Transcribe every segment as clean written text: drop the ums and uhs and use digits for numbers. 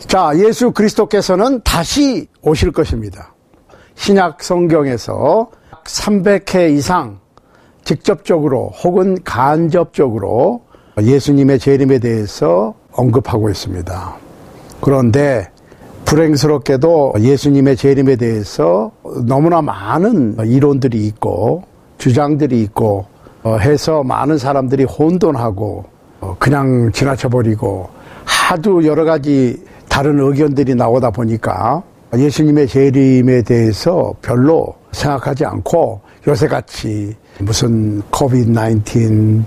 자, 예수 그리스도께서는 다시 오실 것입니다. 신약 성경에서 300회 이상 직접적으로 혹은 간접적으로 예수님의 재림에 대해서 언급하고 있습니다. 그런데 불행스럽게도 예수님의 재림에 대해서 너무나 많은 이론들이 있고 주장들이 있고 해서 많은 사람들이 혼돈하고 그냥 지나쳐버리고 하도 여러 가지 다른 의견들이 나오다 보니까 예수님의 재림에 대해서 별로 생각하지 않고 요새같이 무슨 코비드-19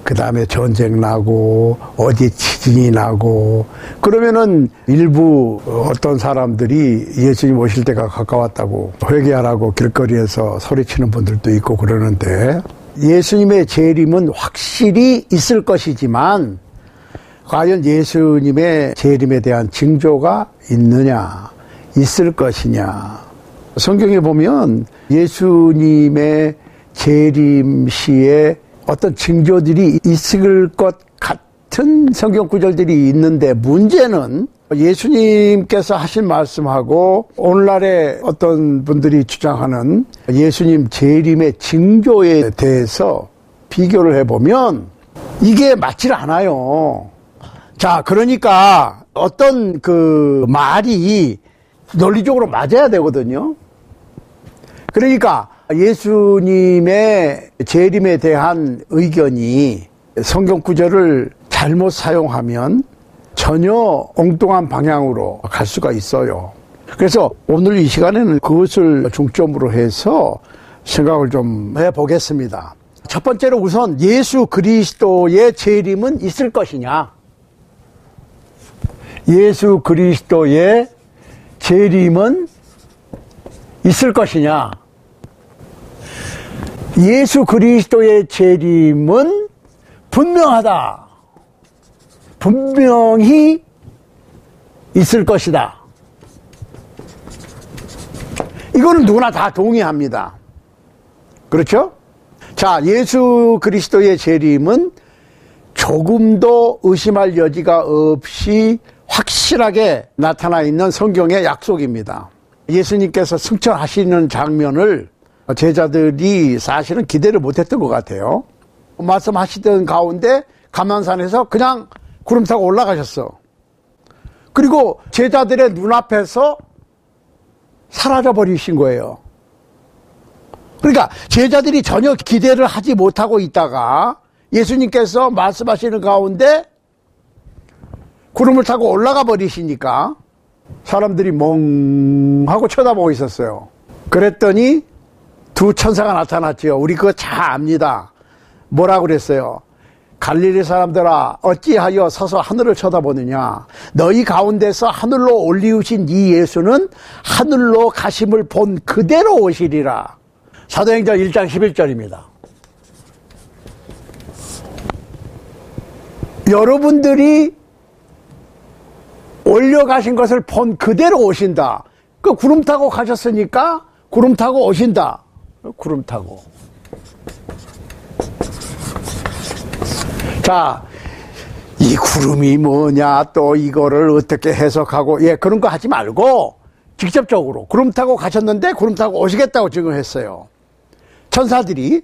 그 다음에 전쟁 나고 어디 지진이 나고 그러면은 일부 어떤 사람들이 예수님 오실 때가 가까웠다고 회개하라고 길거리에서 소리치는 분들도 있고 그러는데 예수님의 재림은 확실히 있을 것이지만 과연 예수님의 재림에 대한 징조가 있느냐, 있을 것이냐. 성경에 보면 예수님의 재림 시에 어떤 징조들이 있을 것 같은 성경 구절들이 있는데 문제는 예수님께서 하신 말씀하고 오늘날의 어떤 분들이 주장하는 예수님 재림의 징조에 대해서 비교를 해보면 이게 맞질 않아요. 자, 그러니까 어떤 그 말이 논리적으로 맞아야 되거든요. 그러니까 예수님의 재림에 대한 의견이 성경 구절을 잘못 사용하면 전혀 엉뚱한 방향으로 갈 수가 있어요. 그래서 오늘 이 시간에는 그것을 중점으로 해서 생각을 좀 해보겠습니다. 첫 번째로 우선 예수 그리스도의 재림은 있을 것이냐? 예수 그리스도의 재림은 있을 것이냐? 예수 그리스도의 재림은 분명하다. 분명히 있을 것이다. 이거는 누구나 다 동의합니다. 그렇죠? 자, 예수 그리스도의 재림은 조금도 의심할 여지가 없이 확실하게 나타나 있는 성경의 약속입니다. 예수님께서 승천하시는 장면을 제자들이 사실은 기대를 못했던 것 같아요. 말씀하시던 가운데 감난산에서 그냥 구름 타고 올라가셨어. 그리고 제자들의 눈앞에서 사라져버리신 거예요. 그러니까 제자들이 전혀 기대를 하지 못하고 있다가 예수님께서 말씀하시는 가운데 구름을 타고 올라가 버리시니까 사람들이 멍하고 쳐다보고 있었어요. 그랬더니 두 천사가 나타났죠. 우리 그거 잘 압니다. 뭐라고 그랬어요? 갈릴리 사람들아 어찌하여 서서 하늘을 쳐다보느냐. 너희 가운데서 하늘로 올리우신 이 예수는 하늘로 가심을 본 그대로 오시리라. 사도행전 1장 11절입니다. 여러분들이 올려가신 것을 본 그대로 오신다. 그 구름 타고 가셨으니까 구름 타고 오신다. 구름 타고. 자, 이 구름이 뭐냐, 또 이거를 어떻게 해석하고, 그런 거 하지 말고, 직접적으로 구름 타고 가셨는데 구름 타고 오시겠다고 증언했어요. 천사들이.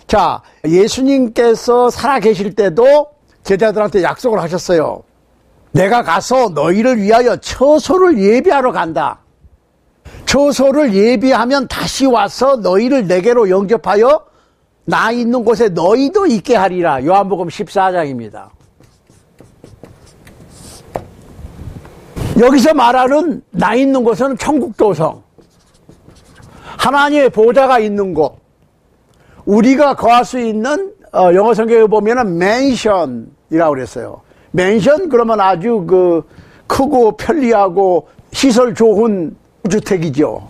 자, 예수님께서 살아계실 때도 제자들한테 약속을 하셨어요. 내가 가서 너희를 위하여 처소를 예비하러 간다. 처소를 예비하면 다시 와서 너희를 내게로 영접하여 나 있는 곳에 너희도 있게 하리라. 요한복음 14장입니다. 여기서 말하는 나 있는 곳은 천국도성, 하나님의 보좌가 있는 곳, 우리가 거할 수 있는 영어 성경에 보면은 맨션이라고 그랬어요. 맨션 그러면 아주 그 크고 편리하고 시설 좋은 주택이죠.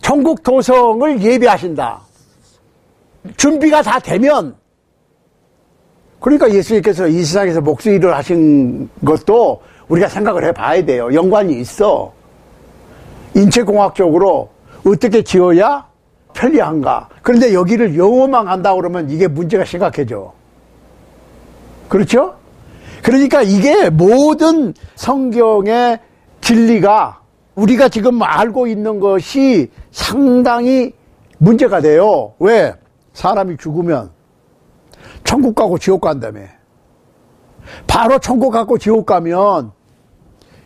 천국 도성을 예비하신다. 준비가 다 되면, 그러니까 예수님께서 이 세상에서 목수일을 하신 것도 우리가 생각을 해봐야 돼요. 연관이 있어. 인체공학적으로 어떻게 지어야 편리한가. 그런데 여기를 영어만 간다 그러면 이게 문제가 심각해져. 그렇죠? 그러니까 이게 모든 성경의 진리가 우리가 지금 알고 있는 것이 상당히 문제가 돼요. 왜? 사람이 죽으면 천국 가고 지옥 간다며. 바로 천국 가고 지옥 가면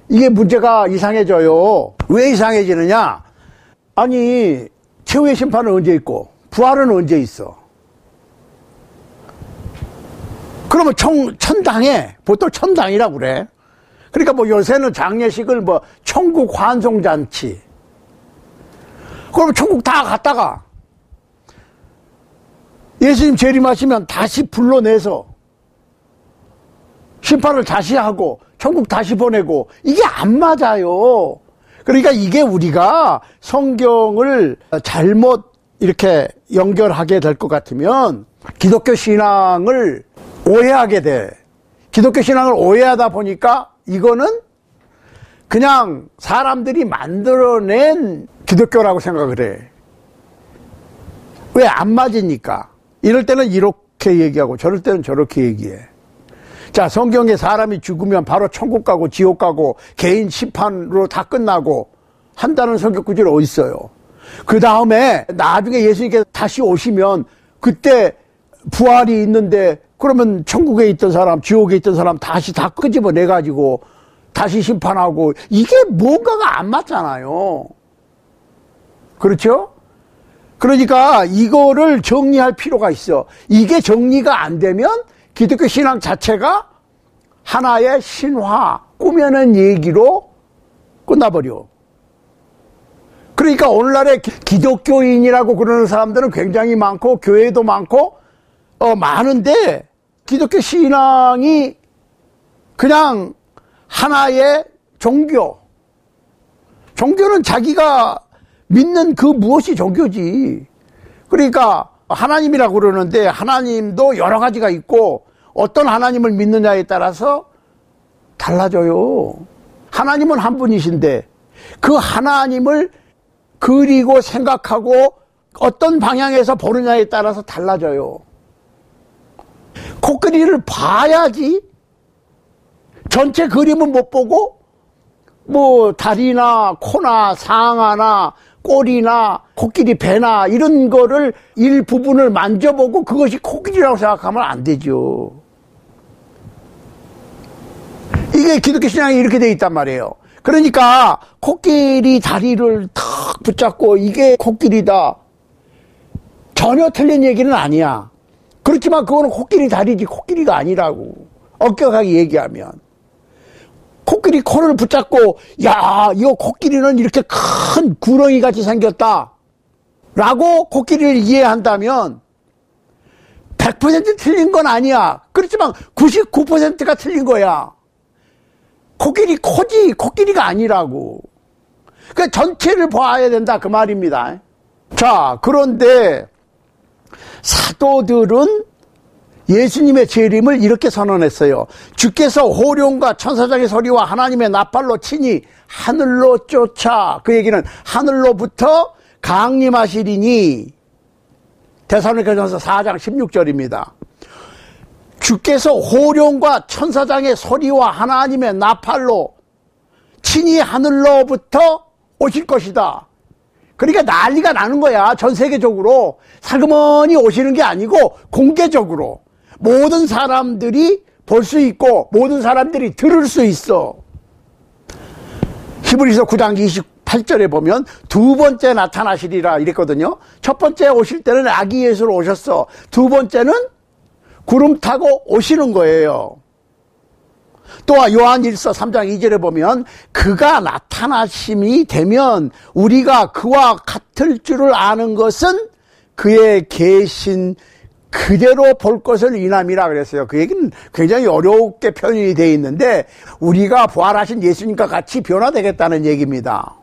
이게 문제가 이상해져요. 왜 이상해지느냐? 아니, 최후의 심판은 언제 있고 부활은 언제 있어? 그러면 천당에, 보통 천당이라고 그래. 그러니까 뭐 요새는 장례식을 뭐 천국 환송잔치. 그러면 천국 다 갔다가 예수님 재림하시면 다시 불러내서 심판을 다시 하고 천국 다시 보내고, 이게 안 맞아요. 그러니까 이게 우리가 성경을 잘못 이렇게 연결하게 될 것 같으면 기독교 신앙을 오해하게 돼. 기독교 신앙을 오해하다 보니까 이거는 그냥 사람들이 만들어낸 기독교라고 생각을 해. 왜? 안 맞으니까. 이럴 때는 이렇게 얘기하고 저럴 때는 저렇게 얘기해. 자, 성경에 사람이 죽으면 바로 천국 가고 지옥 가고 개인 심판으로 다 끝나고 한다는 성경 구절이 어디 있어요? 그 다음에 나중에 예수님께서 다시 오시면 그때 부활이 있는데, 그러면 천국에 있던 사람, 지옥에 있던 사람 다시 다 끄집어내가지고 다시 심판하고, 이게 뭔가가 안 맞잖아요. 그렇죠? 그러니까 이거를 정리할 필요가 있어. 이게 정리가 안 되면 기독교 신앙 자체가 하나의 신화, 꾸며낸 얘기로 끝나버려. 그러니까 오늘날에 기독교인이라고 그러는 사람들은 굉장히 많고 교회도 많고 많은데, 기독교 신앙이 그냥 하나의 종교는 자기가 믿는 그 무엇이 종교지. 그러니까 하나님이라고 그러는데 하나님도 여러 가지가 있고 어떤 하나님을 믿느냐에 따라서 달라져요. 하나님은 한 분이신데 그 하나님을 그리고 생각하고 어떤 방향에서 보느냐에 따라서 달라져요. 코끼리를 봐야지 전체 그림은 못 보고 뭐 다리나 코나 상하나 꼬리나 코끼리 배나 이런 거를 일부분을 만져보고 그것이 코끼리라고 생각하면 안 되죠. 이게 기독교 신앙이 이렇게 돼 있단 말이에요. 그러니까 코끼리 다리를 탁 붙잡고 이게 코끼리다, 전혀 틀린 얘기는 아니야. 그렇지만 그거는 코끼리 다리지 코끼리가 아니라고, 엄격하게 얘기하면. 코끼리 코를 붙잡고 야, 이거 코끼리는 이렇게 큰 구렁이 같이 생겼다 라고 코끼리를 이해한다면 100% 틀린 건 아니야. 그렇지만 99%가 틀린 거야. 코끼리 코지 코끼리가 아니라고. 그러니까 전체를 봐야 된다 그 말입니다. 자, 그런데 사도들은 예수님의 재림을 이렇게 선언했어요. 주께서 호령과 천사장의 소리와 하나님의 나팔로 친히 하늘로 쫓아, 그 얘기는 하늘로부터 강림하시리니, 데살로니가전서 4장 16절입니다. 주께서 호령과 천사장의 소리와 하나님의 나팔로 친히 하늘로부터 오실 것이다. 그러니까 난리가 나는 거야. 전 세계적으로 살그머니 오시는 게 아니고 공개적으로 모든 사람들이 볼 수 있고 모든 사람들이 들을 수 있어. 히브리서 9장 28절에 보면 두 번째 나타나시리라 이랬거든요. 첫 번째 오실 때는 아기 예수로 오셨어. 두 번째는 구름 타고 오시는 거예요. 또한 요한일서 3장 2절에 보면 그가 나타나심이 되면 우리가 그와 같을 줄을 아는 것은 그의 계신 그대로 볼 것을 인함이라 그랬어요. 그 얘기는 굉장히 어렵게 표현이 되어 있는데 우리가 부활하신 예수님과 같이 변화되겠다는 얘기입니다.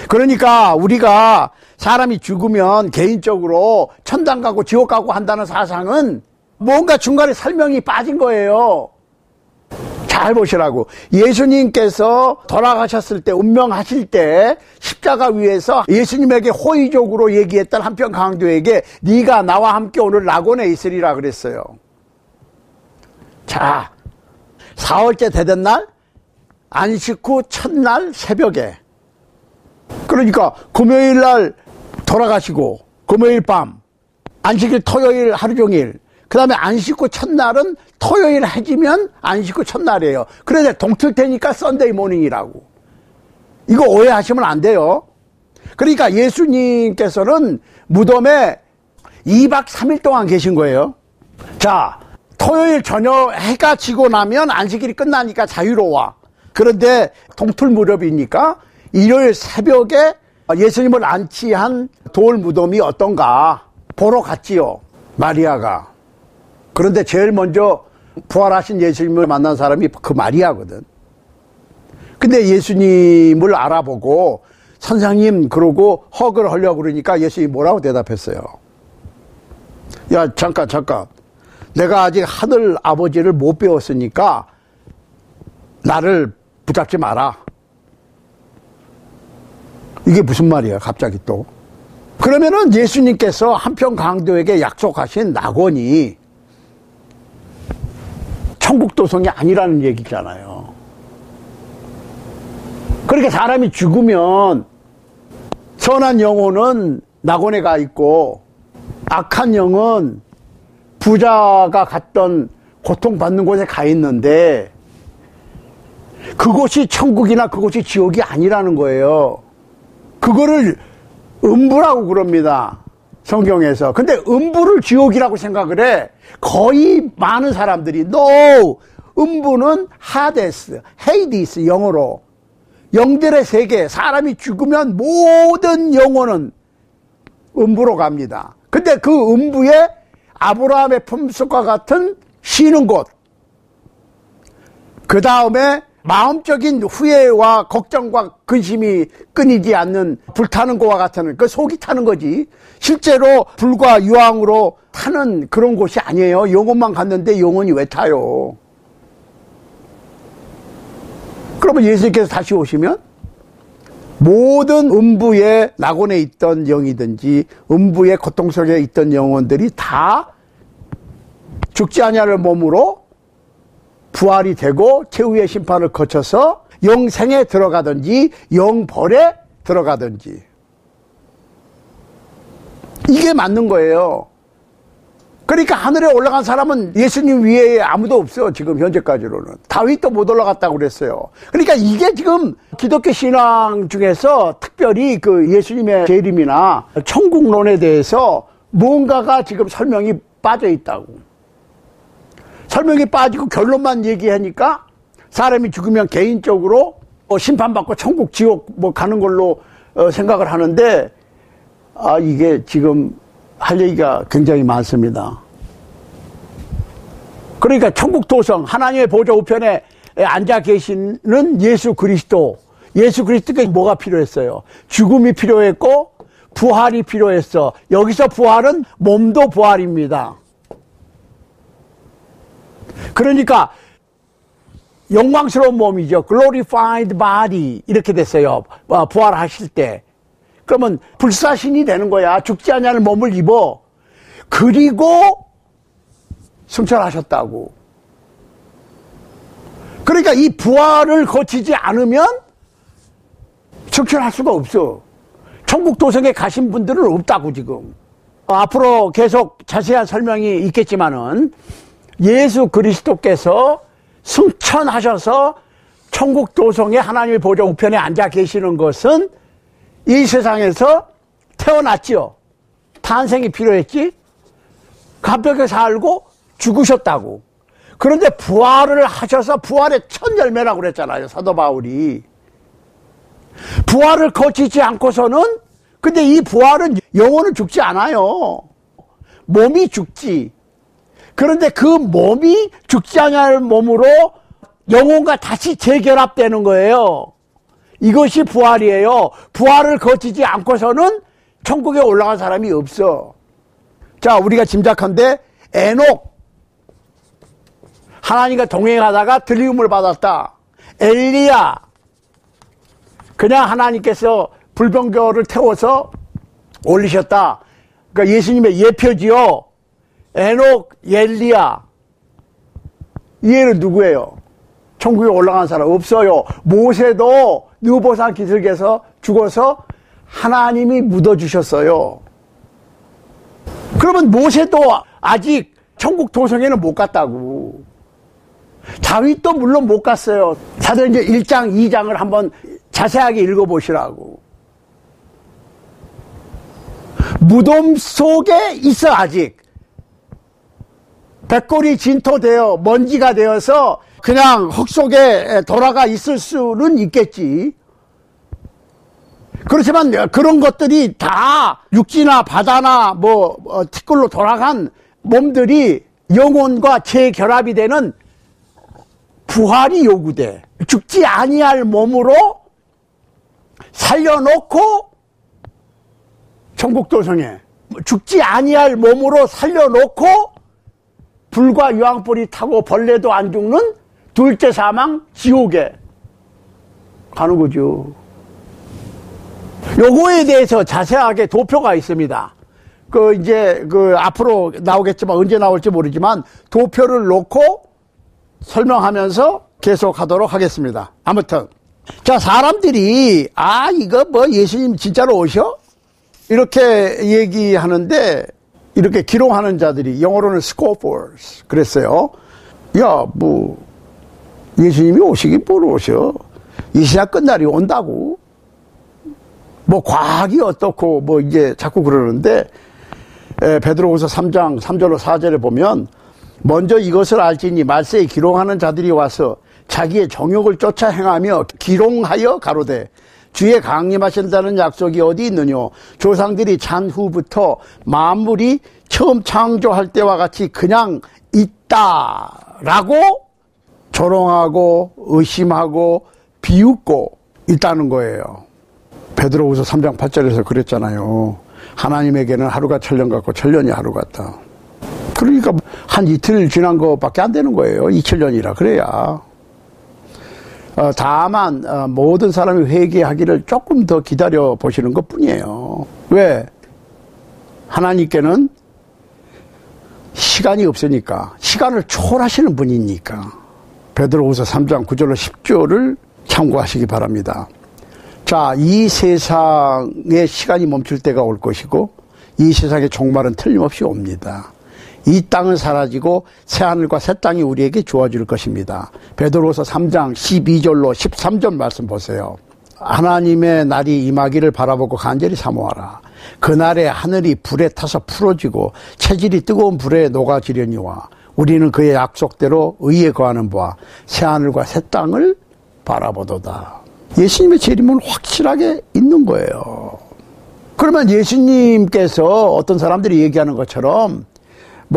그러니까 우리가 사람이 죽으면 개인적으로 천당 가고 지옥 가고 한다는 사상은 뭔가 중간에 설명이 빠진 거예요. 잘 보시라고. 예수님께서 돌아가셨을 때, 운명하실 때 십자가 위에서 예수님에게 호의적으로 얘기했던 한편 강도에게 네가 나와 함께 오늘 낙원에 있으리라 그랬어요. 자, 4월째 되던 날, 안식 후 첫날 새벽에. 그러니까 금요일 날 돌아가시고, 금요일 밤, 안식일 토요일 하루 종일, 그 다음에 안식 후 첫날은 토요일 해지면 안식 후 첫날이에요. 그런데 동틀 테니까 썬데이 모닝이라고. 이거 오해하시면 안 돼요. 그러니까 예수님께서는 무덤에 2박 3일 동안 계신 거예요. 자, 토요일 저녁 해가 지고 나면 안식일이 끝나니까 자유로워. 그런데 동틀 무렵이니까 일요일 새벽에 예수님을 안치한 돌 무덤이 어떤가 보러 갔지요, 마리아가. 그런데 제일 먼저 부활하신 예수님을 만난 사람이 그 마리아거든. 근데 예수님을 알아보고 선생님 그러고 헉을 하려고 그러니까 예수님이 뭐라고 대답했어요? 야, 잠깐. 내가 아직 하늘 아버지를 못 배웠으니까 나를 붙잡지 마라. 이게 무슨 말이야, 갑자기 또. 그러면은 예수님께서 한평 강도에게 약속하신 낙원이 천국 도성이 아니라는 얘기잖아요. 그러니까 사람이 죽으면 선한 영혼은 낙원에 가 있고 악한 영은 부자가 갔던 고통받는 곳에 가 있는데 그곳이 천국이나 그곳이 지옥이 아니라는 거예요. 그거를 음부라고 그럽니다, 성경에서. 근데 음부를 지옥이라고 생각을 해. 거의 많은 사람들이 No! 음부는 하데스, 헤이디스 영어로. 영들의 세계, 사람이 죽으면 모든 영혼은 음부로 갑니다. 근데 그 음부에 아브라함의 품속과 같은 쉬는 곳, 그 다음에 마음적인 후회와 걱정과 근심이 끊이지 않는 불타는 것과 같은, 그 속이 타는 거지. 실제로 불과 유황으로 타는 그런 곳이 아니에요. 영혼만 갔는데 영혼이 왜 타요? 그러면 예수님께서 다시 오시면 모든 음부의 낙원에 있던 영이든지 음부의 고통 속에 있던 영혼들이 다 죽지 아니할 몸으로 부활이 되고 최후의 심판을 거쳐서 영생에 들어가든지 영벌에 들어가든지. 이게 맞는 거예요. 그러니까 하늘에 올라간 사람은 예수님 위에 아무도 없어, 지금 현재까지로는. 다윗도 못 올라갔다고 그랬어요. 그러니까 이게 지금 기독교 신앙 중에서 특별히 그 예수님의 재림이나 천국론에 대해서 뭔가가 지금 설명이 빠져 있다고. 설명이 빠지고 결론만 얘기하니까 사람이 죽으면 개인적으로 심판받고 천국, 지옥 가는 걸로 생각을 하는데, 이게 지금 할 얘기가 굉장히 많습니다. 그러니까 천국 도성, 하나님의 보좌 우편에 앉아 계시는 예수 그리스도. 예수 그리스도께 뭐가 필요했어요? 죽음이 필요했고 부활이 필요했어. 여기서 부활은 몸도 부활입니다. 그러니까 영광스러운 몸이죠. glorified body 이렇게 됐어요, 부활하실 때. 그러면 불사신이 되는 거야. 죽지 않냐는 몸을 입어. 그리고 승천하셨다고. 그러니까 이 부활을 거치지 않으면 승천할 수가 없어. 천국 도성에 가신 분들은 없다고 지금. 앞으로 계속 자세한 설명이 있겠지만은 예수 그리스도께서 승천하셔서 천국 도성에 하나님의 보좌 우편에 앉아 계시는 것은 이 세상에서 태어났지요. 탄생이 필요했지. 가볍게 살고 죽으셨다고. 그런데 부활을 하셔서 부활의 첫 열매라고 그랬잖아요, 사도 바울이. 부활을 거치지 않고서는, 근데 이 부활은 영혼은 죽지 않아요. 몸이 죽지. 그런데 그 몸이 죽지 않을 몸으로 영혼과 다시 재결합되는 거예요. 이것이 부활이에요. 부활을 거치지 않고서는 천국에 올라간 사람이 없어. 자, 우리가 짐작한데 에녹, 하나님과 동행하다가 들림을 받았다. 엘리야, 그냥 하나님께서 불병거를 태워서 올리셨다. 그러니까 예수님의 예표지요. 에녹, 엘리야. 이 애는 누구예요? 천국에 올라간 사람 없어요. 모세도 느보산 기슭에서 죽어서 하나님이 묻어주셨어요. 그러면 모세도 아직 천국 도성에는 못 갔다고. 다윗도 물론 못 갔어요. 사도행전 1장, 2장을 한번 자세하게 읽어보시라고. 무덤 속에 있어 아직. 백골이 진토되어 먼지가 되어서 그냥 흙 속에 돌아가 있을 수는 있겠지. 그렇지만 그런 것들이 다 육지나 바다나 티끌로 돌아간 몸들이 영혼과 재결합이 되는 부활이 요구돼. 죽지 아니할 몸으로 살려놓고 천국도성에 죽지 아니할 몸으로 살려놓고 불과 유황불이 타고 벌레도 안 죽는 둘째 사망 지옥에 가는 거죠. 요거에 대해서 자세하게 도표가 있습니다. 이제 앞으로 나오겠지만 언제 나올지 모르지만 도표를 놓고 설명하면서 계속하도록 하겠습니다. 아무튼 자, 사람들이 이거 예수님 진짜로 오셔? 이렇게 얘기하는데 이렇게 기록하는 자들이 영어로는 scoffers 그랬어요. 야, 예수님이 오시긴 뭘 오셔? 이 시간 끝날이 온다고. 과학이 어떻고 이제 자꾸 그러는데 베드로후서 3장 3절로 4절에 보면 먼저 이것을 알지니 말세에 기롱하는 자들이 와서 자기의 정욕을 쫓아 행하며 기롱하여 가로되 주의 강림하신다는 약속이 어디 있느냐. 조상들이 잔 후부터 만물이 처음 창조할 때와 같이 그냥 있다라고 조롱하고 의심하고 비웃고 있다는 거예요. 베드로후서 3장 8절에서 그랬잖아요. 하나님에게는 하루가 천년 같고 천년이 하루 같다. 그러니까 한 이틀 지난 것밖에 안 되는 거예요. 2000년이라 그래야. 다만 모든 사람이 회개하기를 조금 더 기다려 보시는 것뿐이에요. 왜? 하나님께는 시간이 없으니까. 시간을 초월하시는 분이니까. 베드로후서 3장 9절로 10절을 참고하시기 바랍니다. 자, 이 세상의 시간이 멈출 때가 올 것이고 이 세상의 종말은 틀림없이 옵니다. 이 땅은 사라지고 새하늘과 새 땅이 우리에게 주어질 것입니다. 베드로후서 3장 12절로 13절 말씀 보세요. 하나님의 날이 임하기를 바라보고 간절히 사모하라. 그날에 하늘이 불에 타서 풀어지고 체질이 뜨거운 불에 녹아지려니와 우리는 그의 약속대로 의에 거하는 바 새하늘과 새 땅을 바라보도다. 예수님의 재림은 확실하게 있는 거예요. 그러면 예수님께서 어떤 사람들이 얘기하는 것처럼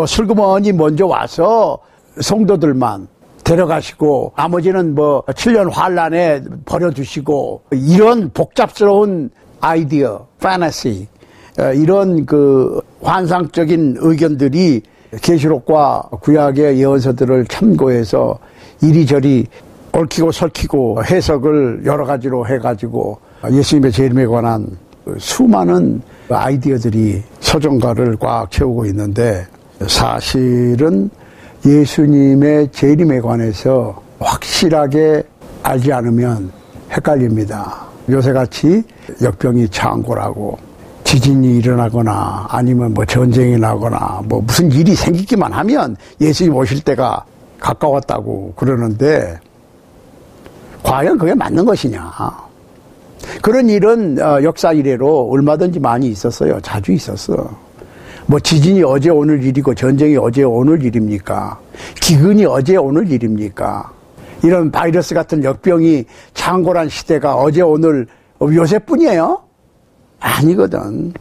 슬그머니 먼저 와서 성도들만 데려가시고 나머지는 7년 환란에 버려두시고 이런 복잡스러운 아이디어, 패너시 이런 환상적인 의견들이 계시록과 구약의 예언서들을 참고해서 이리저리 얽히고 설키고 해석을 여러 가지로 해가지고 예수님의 재림에 관한 수많은 아이디어들이 서정가를 꽉 채우고 있는데 사실은 예수님의 재림에 관해서 확실하게 알지 않으면 헷갈립니다. 요새같이 역병이 창궐하고 지진이 일어나거나 아니면 전쟁이 나거나 무슨 일이 생기기만 하면 예수님 오실 때가 가까웠다고 그러는데 과연 그게 맞는 것이냐. 그런 일은 역사 이래로 얼마든지 많이 있었어요. 자주 있었어. 지진이 어제 오늘 일이고 전쟁이 어제 오늘 일입니까? 기근이 어제 오늘 일입니까? 이런 바이러스 같은 역병이 창궐한 시대가 어제 오늘 요새뿐이에요? 아니거든.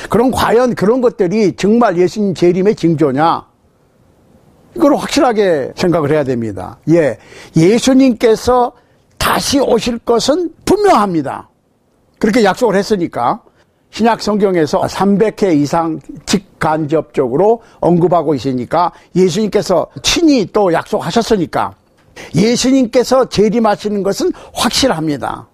그럼 과연 그런 것들이 정말 예수님 재림의 징조냐? 이걸 확실하게 생각을 해야 됩니다. 예수님께서 다시 오실 것은 분명합니다. 그렇게 약속을 했으니까. 신약 성경에서 300회 이상 직간접적으로 언급하고 있으니까 예수님께서 친히 또 약속하셨으니까 예수님께서 재림하시는 것은 확실합니다.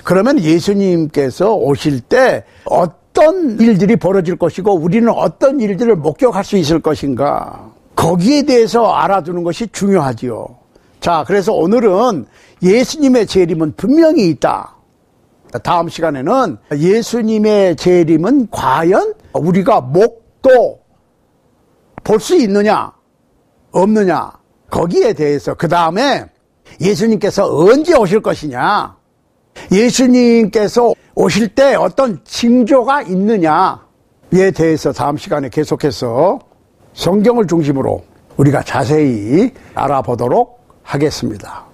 그러면 예수님께서 오실 때 어떤 일들이 벌어질 것이고 우리는 어떤 일들을 목격할 수 있을 것인가. 거기에 대해서 알아두는 것이 중요하지요. 자, 그래서 오늘은 예수님의 재림은 분명히 있다. 다음 시간에는 예수님의 재림은 과연 우리가 목도 볼 수 있느냐 없느냐, 거기에 대해서, 그 다음에 예수님께서 언제 오실 것이냐, 예수님께서 오실 때 어떤 징조가 있느냐에 대해서 다음 시간에 계속해서 성경을 중심으로 우리가 자세히 알아보도록 하겠습니다.